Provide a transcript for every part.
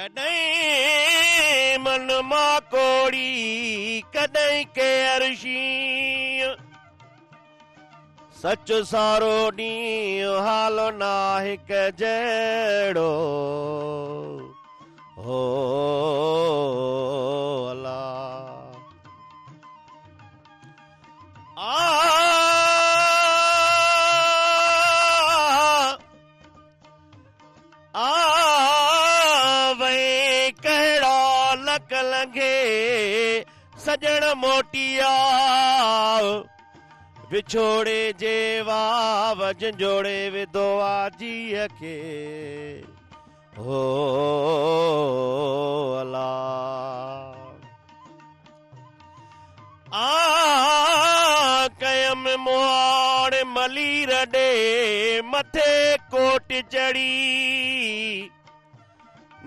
कॾहिं मन मां कोड़ी कॾहिं के अर्शी सच सारो ॾींहुं हाल नाहे जहिड़ो हो अला वे कहिड़ा लक लंघे सजण मोटिया विछोड़े जे वाव झंझोड़े विधो आजीअ खे हो अला कयम मुहाड़ मलीर ॾे मथे कोट चढ़ी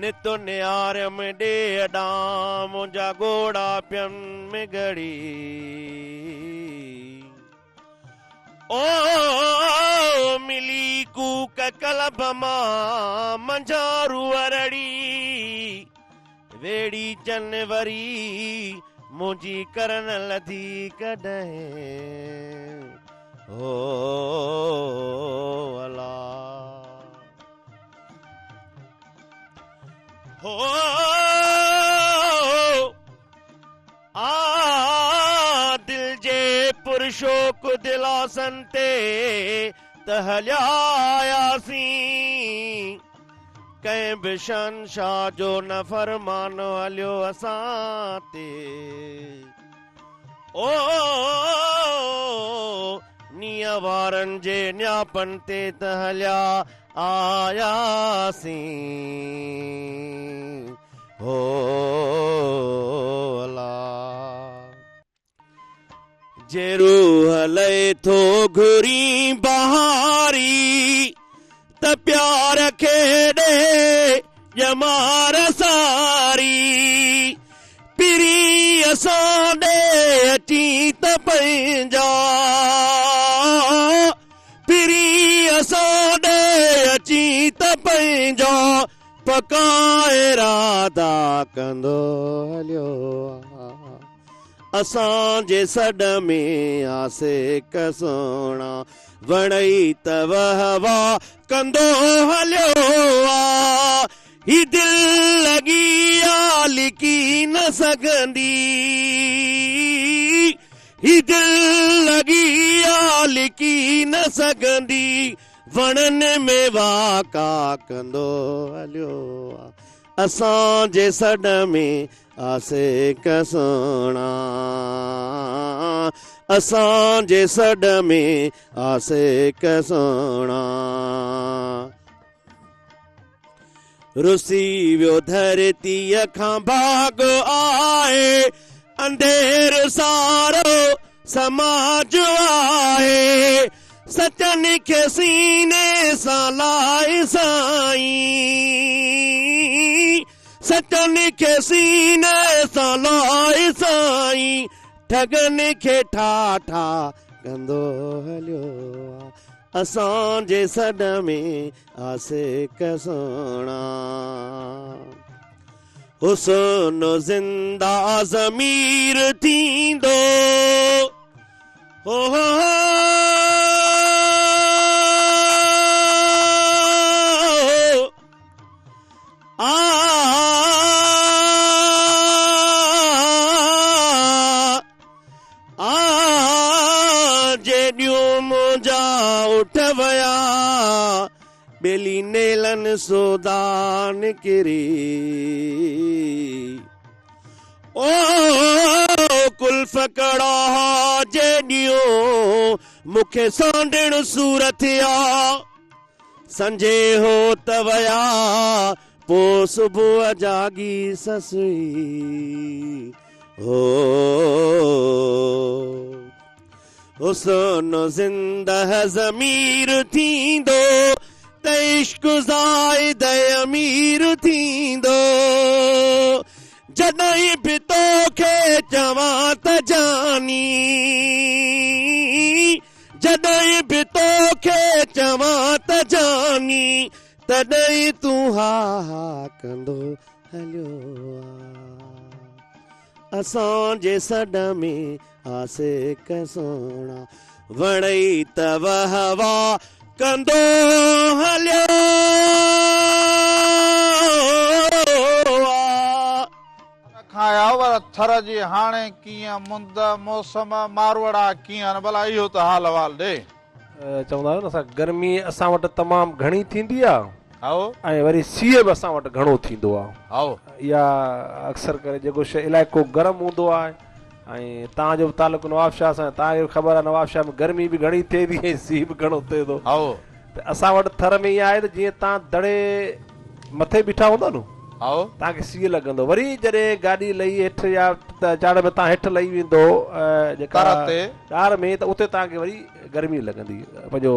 नित नियारम ॾे अॾां मुंहिंजा घोड़ा पियन में घड़ी ओ मिली कूक कलब मां मंझारू अरड़ी वेड़ी चन वरी मुंहिंजी करन लधी कॾहिं हो अला हो दिल जे पुरशोक दिलासन ते त हलियायासीं कंहिं बि शहंशाह जो न फरमानो हलियो असां ते ओ नीअ वारनि जे न्यापन ते त हलिया आयासीं हो अला जे रूह हले थो घुरी बहारी त प्यार खे ॾे ॼमार सारी पिरी असां ॾे अची त पंहिंजा पिरी असां ॾे अची त पंहिंजा पका इरादा कंदो हलियो असां जे सॾ में आसे कसोणा वणई त वहवा कंदो हलियो ही दिल लगी आ लिकी न सघंदी ही दिल लगी आ लिकी न सघंदी वणन में वाका कंदो हलियो असां जे सॾ में आसे कसोणा असां जे सॾ में आसे कसोणा रुसी वियो धरतीअ खां भाग आहे अंधेर सारो समाज आहे सचनि खे सीने सां लाए साईं सचनि खे सीने सां लाए साईं ठगनि खे ठाठा कंदो हलियो असां जे सॾ में आसे कसोणा हुस्न ज़िंदा ज़मीर थींदो हो उठ वया बेली नेलन सोदान किरी ओ कुल्फ कड़ा जेडियो मुखे सांडण सूरत आ संजे हो त वया पो सुबुह जागी ससुई हो हुस्न ज़िंदह ज़मीर थींदो त इश्क ज़ाइद अमीर थींदो जॾहिं बि तोखे चवां त जानी जॾहिं बि तोखे चवां त जानी तॾहिं तूं हा हा कंदो हलियो असांजे सॾ में आसे कसोणा वणई तव हवा कंदो हलियो खाया वर थर जी हाणे कीअं मुंद मौसम मारवड़ा कीअं भला इहो त हाल अहवाल ॾे। चवंदा आहियो न असां गर्मी असां वटि तमामु घणी थींदी आहे आओ ऐं वरी सीउ बि असां वटि घणो थींदो आहे। आओ इहा अक्सर करे जेको इलाइक़ो गरम हूंदो आहे ऐं तव्हांजो बि तालुक़ु नवाबशाह सां, तव्हांखे ख़बर आहे नवाबशाह में गर्मी बि घणी थिए थी ऐं सीउ बि घणो थिए थो। आओ त असां वटि थर में इहा आहे त जीअं तव्हां दड़े मथे बीठा हूंदा न आओ तव्हांखे सीउ लॻंदो, वरी जॾहिं गाॾी लही हेठि या चाड़ में तव्हां हेठि लही वेंदो जेका ॾार में, त उते तव्हांखे वरी गर्मी लॻंदी, पंहिंजो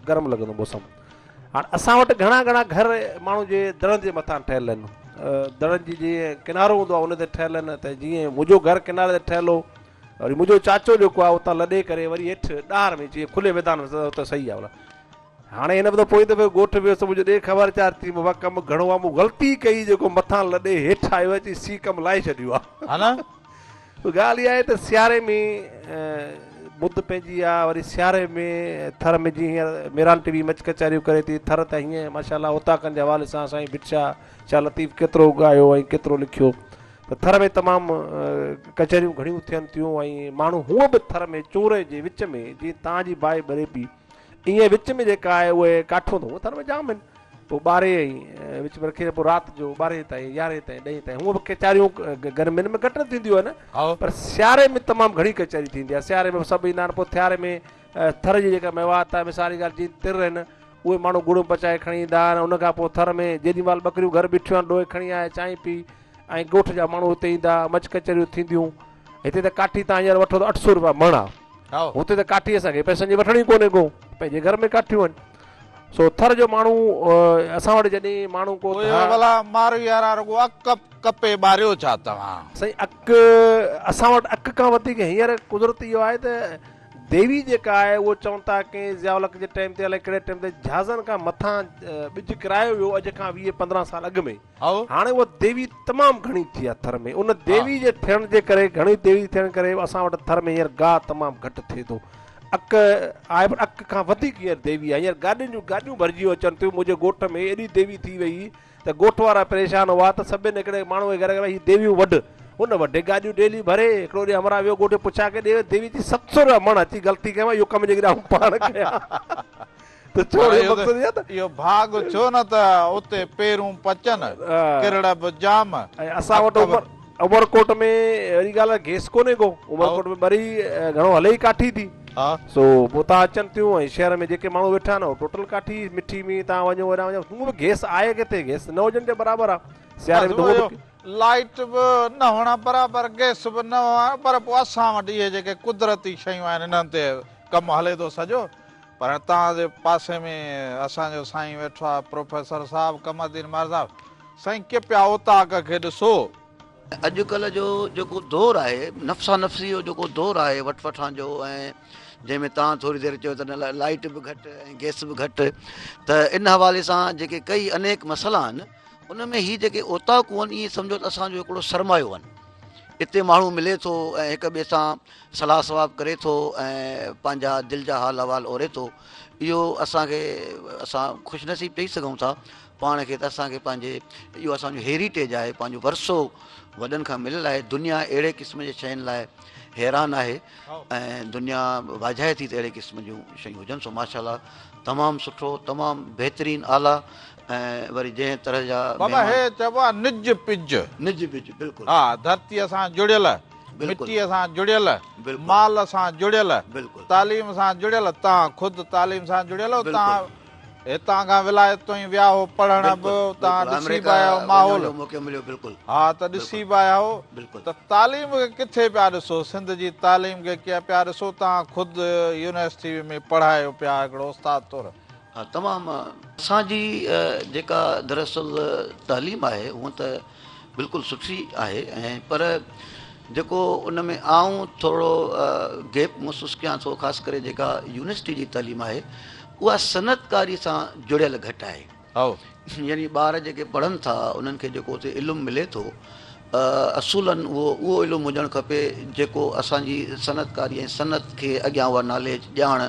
गरम लॻंदो मौसम। हाणे असां वटि घणा घणा घर माण्हू जे दड़नि जे मथां ठहियल आहिनि, दड़नि जी जीअं किनारो हूंदो आहे उन ते ठहियल आहिनि। त जीअं मुंहिंजो घरु किनारे ते ठहियल हो, वरी मुंहिंजो चाचो जेको आहे उतां लॾे करे वरी हेठि ॾार में जीअं खुले मैदान में उते सही आहे। हाणे हिन में पोइ दफ़े ॻोठ वियोसि, मुंहिंजो ॾे ख़बरचार थी बाबा कमु घणो आहे, मूं ग़लती कई जेको मथां लॾे हेठि आयो अची सी कमु लाहे छॾियो आहे। ॻाल्हि इहा आहे त सियारे में मुद पंहिंजी आहे, वरी सियारे में थर में जीअं हींअर मेरान टीवी मच कचहरियूं करे थी, थर त हीअं माशाल्लाह उताकनि जे हवाले सां साईं बिटशा शाह लतीफ़ केतिरो ॻायो ऐं केतिरो लिखियो। त थर में तमामु कचहरियूं घणियूं थियनि थियूं ऐं माण्हू हूअं बि थर में चोर जे विच में जीअं तव्हांजी बाहि भरे पई ईअं विच में जेका आहे उहे काठूं अथऊं थर में जाम आहिनि, पोइ 12 विच में रखी पोइ राति जो 12 ताईं 11 ताईं 10 ताईं हूअं बि कचहरियूं गर्मियुनि में घटि थींदियूं आहिनि, पर सियारे में तमामु घणी कचहरी थींदी आहे। सियारे में सभु ईंदा आहिनि, पोइ थियारे में थर जी जेका मेवात आहे, मिसाल जी ॻाल्हि जीअं तिर आहिनि उहे माण्हू गुड़ पचाए खणी ईंदा आहिनि। उनखां पोइ थर में जेॾीमहिल ॿकरियूं घर बीठियूं आहिनि ॾोए खणी आए चांहि पी ऐं ॻोठ जा माण्हू हुते ईंदा, मच कचहरियूं थींदियूं। हिते त काठी तव्हां हींअर वठो त 800 रुपया मण आहे, हुते त काठी असांखे पैसनि जी वठणी कोन्हे को, पंहिंजे घर में काठियूं आहिनि। सो थर जो माण्हू असां वटि जॾहिं माण्हू को भला मारो यार रुगो अक कपे ॿारियो छा तव्हां साईं? अक असां वटि अक खां वधीक हींअर कुदरत इहो आहे त देवी जेका आहे उहो चवनि था कंहिं ज़ियाउलक जे टाइम ते अलाए कहिड़े टाइम ते जहाज़नि खां मथां ॿिज किरायो वियो अॼु खां 20-15 साल अॻु में। हाणे उहा देवी तमामु घणी थी आहे थर में, उन देवी जे थियण जे करे, घणी देवी थियण करे असां वटि थर में हींअर गाह तमामु घटि थिए थो। अक आहे पर अक खां वधीक हींअर देवी आहे, हींअर गाॾियूं भरिजी अचनि थियूं। मुंहिंजे ॻोठ में एॾी देवी थी वई त ॻोठ वारा परेशान हुआ त सभिनि हिकिड़े माण्हू जे घर हीअ देवियूं वढ, हुन वॾे गाॾियूं डेली भरे। हिकिड़ो ॾींहुं हमरा वियो ॻोठ पुछा के ॾे देवी जी 700 रुपया मण अची ग़लती कयो इहो कमु जे पाण कयां त इहो भाग छो न त उते पेरूं पचनि किरड़ बि जाम। ऐं असां वटि उमरकोट में अहिड़ी ॻाल्हि आहे गैस कोन्हे को, उमरकोट में वरी घणो हले ई काठी थी। सो पोइ तव्हां अचनि थियूं ऐं शहर में जेके माण्हू वेठा आहिनि टोटल काठी मिठी में तव्हां वञो वञा हूअं बि गैस आहे किथे, गैस न हुजनि जे बराबरि आहे। सियारे में लाइट बि न हुअण बराबरि, गैस बि न हुअण, पर पोइ असां वटि इहे जेके कुदरती शयूं आहिनि इन्हनि ते कमु हले थो सॼो। पर तव्हांजे पासे में असांजो साईं वेठो आहे प्रोफेसर साहिबु कमरदीन मार साहिबु, साईं के पिया उताक खे ॾिसो। अॼुकल्ह जो जेको दौरु आहे नफ़्सा नफ़्सी जो जेको दौरु आहे वठण जो, ऐं जंहिंमें तव्हां थोरी देरि चयो त लाइट बि घटि ऐं गैस बि घटि, त इन हवाले सां जेके कई अनेक मसइला आहिनि उन में हीअ जेके ओताकूं आहिनि इहे सम्झो त असांजो हिकिड़ो सरमायो आहिनि। हिते माण्हू मिले थो ऐं हिक ॿिए सां सलाह सवाब करे थो ऐं पंहिंजा दिलि जा हाल अहिवाल ओरे थो। इहो असां ख़ुशनसीब चई सघूं था पाण खे त असांखे पंहिंजे इहो असांजो हेरिटेज आहे, पंहिंजो वरसो वॾनि खां मिलियल आहे। दुनिया अहिड़े क़िस्म जे शयुनि लाइ हैरान आहे ऐं दुनिया वाझाए थी त अहिड़े क़िस्म जूं शयूं हुजनि। सो माशाल्लाह तमामु सुठो, तमामु बहितरीनु आला ऐं वरी जंहिं तरह जा बाबा हे चइबो आहे निज पिज बिल्कुलु, हा, धरतीअ सां जुड़ियल, मिटीअ सां जुड़ियल, माल सां जुड़ियल, तालीम सां जुड़ियल। तव्हां ख़ुदि तालीम सां जुड़ियल, तव्हां हितां खां विलायतूं ई विया हो पढ़ण बि, तव्हां ॾिसी बि आया हो माहौल, हा त ॾिसी बि आया हो। त तालीम खे किथे पिया ॾिसो, सिंध जी तालीम खे कीअं पिया ॾिसो? तव्हां ख़ुदि यूनिवर्सिटी में पढ़ायो पिया हिकिड़ो उस्ताद तौरु। हा, तमामु असांजी जेका दरअसल तालीम आहे उहा त बिल्कुलु सुठी आहे, ऐं पर जेको उन में आऊं थोरो गैप महसूसु कयां थो, ख़ासि करे जेका यूनिवर्सिटी जी तालीम आहे उहा सनतकारी सां जुड़ियल घटि आहे। यानी ॿार जेके पढ़नि था उन्हनि खे जेको उते इल्मु मिले थो असूलनि उहो इल्मु हुजणु खपे जेको असांजी सनतकारी ऐं सनत खे अॻियां उहा नॉलेज ॼाण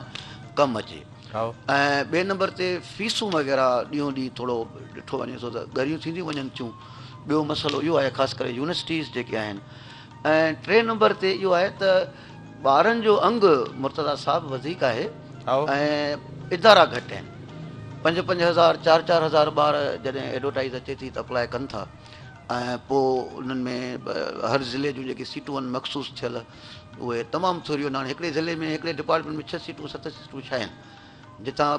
कमु अचे। ऐं ॿिए नंबर ते फीसूं वग़ैरह ॾींहों ॾींहुं थोरो ॾिठो वञे थो त ॻरियूं थींदियूं वञनि थियूं। ॿियो मसइलो इहो आहे ख़ासि करे यूनिवर्सिटीज़ जेके आहिनि। ऐं टे नंबर ते इहो आहे त ॿारनि जो अंग मुर्तज़ा साहब वधीक आहे ऐं इदारा घटि आहिनि। 5,000 4,000 ॿार जॾहिं एडवर्टाइज़ अचे थी त अप्लाई कनि था ऐं पोइ उन्हनि में हर ज़िले जूं जेके सीटूं आहिनि मख़सूस थियल उहे तमामु थोरियूं आहिनि। हाणे हिकिड़े ज़िले में हिकिड़े डिपार्टमेंट में 6 सीटूं 7 सीटूं छा आहिनि जितां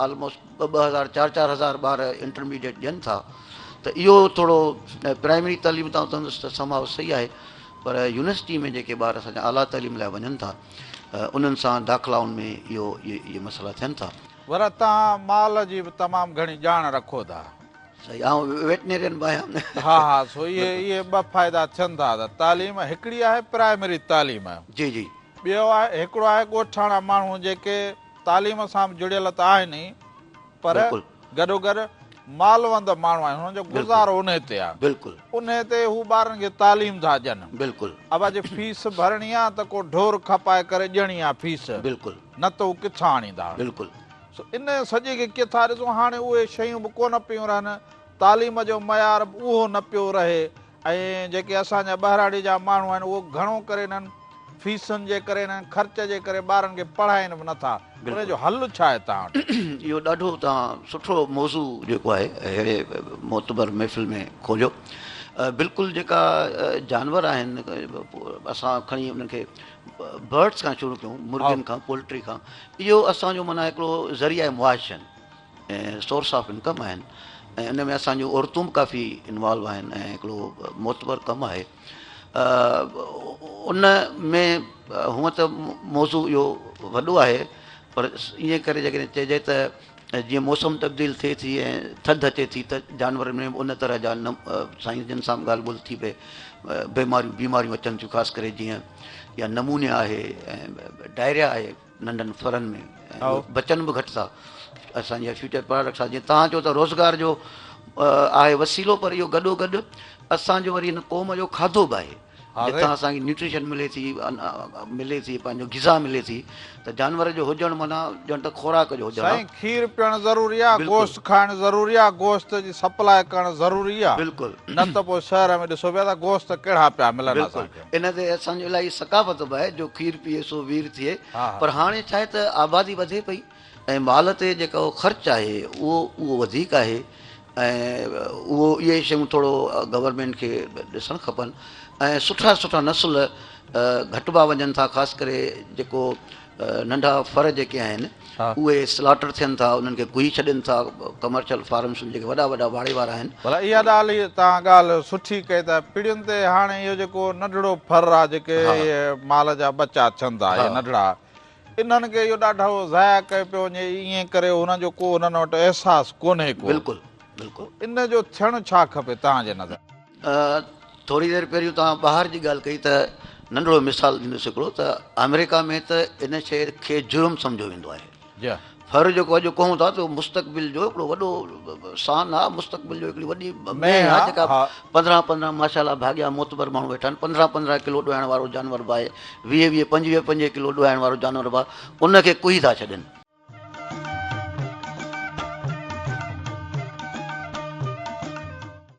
ऑलमोस्ट 2,000 4,000 ॿार इंटरमीडिएट ॾियनि था। त इहो थोरो प्राइमरी तालीम तां त समाव सही आहे पर यूनिवर्सिटी में जेके ॿार असांजा आला तालीम लाइ वञनि था उन्हनि सां दाख़िलाउनि में इहे मसइला थियनि था। पर तव्हां माल जी बि तमामु घणी ॼाण रखो था। सही ऐं वेटनेरियन बि आहियां। हा सो इहे ॿ फ़ाइदा थियनि था त तालीम हिकिड़ी आहे प्राइमरी तालीम जी जी ॿियो आहे हिकिड़ो आहे ॻोठाणा माण्हू जेके तालीम सां बि जुड़ियल त आहिनि ई पर गॾोगॾु मालवंद माण्हू आहिनि हुननि जो गुज़ारो उन ते आहे। बिल्कुलु उन ते हू ॿारनि खे तालीम था ॾियनि। बिल्कुलु अब अॼु फीस भरणी आहे त को ढोर खपाए करे ॾियणी आहे फीस। बिल्कुलु न त हू किथां आणींदा। बिल्कुलु इन सॼे खे किथां ॾिसूं हाणे उहे शयूं बि कोन पियूं रहनि तालीम जो मयार बि उहो न पियो रहे ऐं जेके असांजा ॿाहिराड़ी जा माण्हू आहिनि उहो घणो करे इन्हनि फीसुनि जे करे इन्हनि ख़र्च जे करे ॿारनि खे पढ़ाइनि बि नथा। उन जो हल छा आहे तव्हां वटि? इहो ॾाढो तव्हां सुठो मौज़ू जेको आहे अहिड़े मोतबर महफ़िल में खोलियो। बिल्कुलु जेका जानवर आहिनि असां खणी उन्हनि खे बर्ड्स खां शुरू कयूं मुर्गियुनि खां पोल्ट्री खां इहो असांजो माना हिकिड़ो ज़रिया मुआश आहिनि ऐं सोर्स ऑफ इनकम आहिनि ऐं इन में असांजूं औरतूं बि काफ़ी इन्वॉल्व आहिनि ऐं हिकिड़ो मोतबर कमु आहे। उन में हूअं त मौज़ू इहो वॾो आहे पर ईअं करे जेकॾहिं चइजे त जीअं मौसम तब्दील थिए थी ऐं थधि अचे थी त जानवरनि में उन तरह जा साईं जिन सां ॻाल्हि ॿोल थी पए बीमारियूं अचनि थियूं ख़ासि करे जीअं या नमूनिया आहे ऐं डायरिया आहे नंढनि फरनि में बचनि बि घटि था। असांजा फ्यूचर प्रोडक्ट्स आहे जीअं तव्हां चओ त रोज़गार जो आहे वसीलो पर इहो गॾोगॾु असांजो वरी हिन क़ौम जो खाधो बि आहे जितां असांखे न्यूट्रिशन मिले थी पंहिंजो ग़िज़ा मिले थी त जानवर जो हुजणु माना ॼण त खोराक जो हुजणु। खीर पीअणु ज़रूरी आहे गोश्त खाइणु ज़रूरी आहे गोश्त जी सप्लाई करणु ज़रूरी आहे। बिल्कुलु न त पोइ शहर में ॾिसो पिया त गोश्त कहिड़ा पिया मिलनि। इन ते असांजो इलाही सकाफ़त बि आहे जो खीर पीए सो वीर थिए पर हाणे छा आहे त आबादी वधे पई ऐं माल ते जेको ख़र्चु आहे उहो वधीक आहे ऐं इहे शयूं थोरो गवर्नमेंट खे ॾिसणु खपनि ऐं सुठा नसुल घटिबा वञनि था ख़ासि करे जेको नंढा फर जेके आहिनि उहे स्लाटर थियनि था उन्हनि खे गुही छॾनि था कमर्शियल फार्म्स जेके वॾा वाड़े वारा आहिनि। भला इहा ॻाल्हि तव्हां ॻाल्हि सुठी कई त पीढ़ियुनि ते हाणे इहो जेको नंढड़ो फर आहे जेके माल जा बचा थियनि था इहे नंढड़ा इन्हनि खे इहो ॾाढो ज़ाया कयो पियो वञे ईअं करे हुननि जो को हुननि वटि अहसासु कोन्हे को। बिल्कुलु बिल्कुलु इन जो थियणु छा खपे तव्हांजे नज़र? थोरी देरि पहिरियों तव्हां ॿाहिरि जी ॻाल्हि कई त नंढिड़ो मिसाल ॾींदुसि हिकिड़ो त अमेरिका में त इन शइ खे जुर्म सम्झो वेंदो आहे। फर जेको अॼु कहूं था त मुस्तक़बिल जो हिकिड़ो वॾो सान आहे मुस्तक़बिल जो हिकिड़ी वॾी मेंह आहे जेका 15 माशाल्लाह भाॻिया मोतबर माण्हू वेठा आहिनि 15 किलो ॾोहण वारो जानवर बि आहे 20 25 किलो ॾोहण वारो जानवर बि आहे उनखे कुही था छॾनि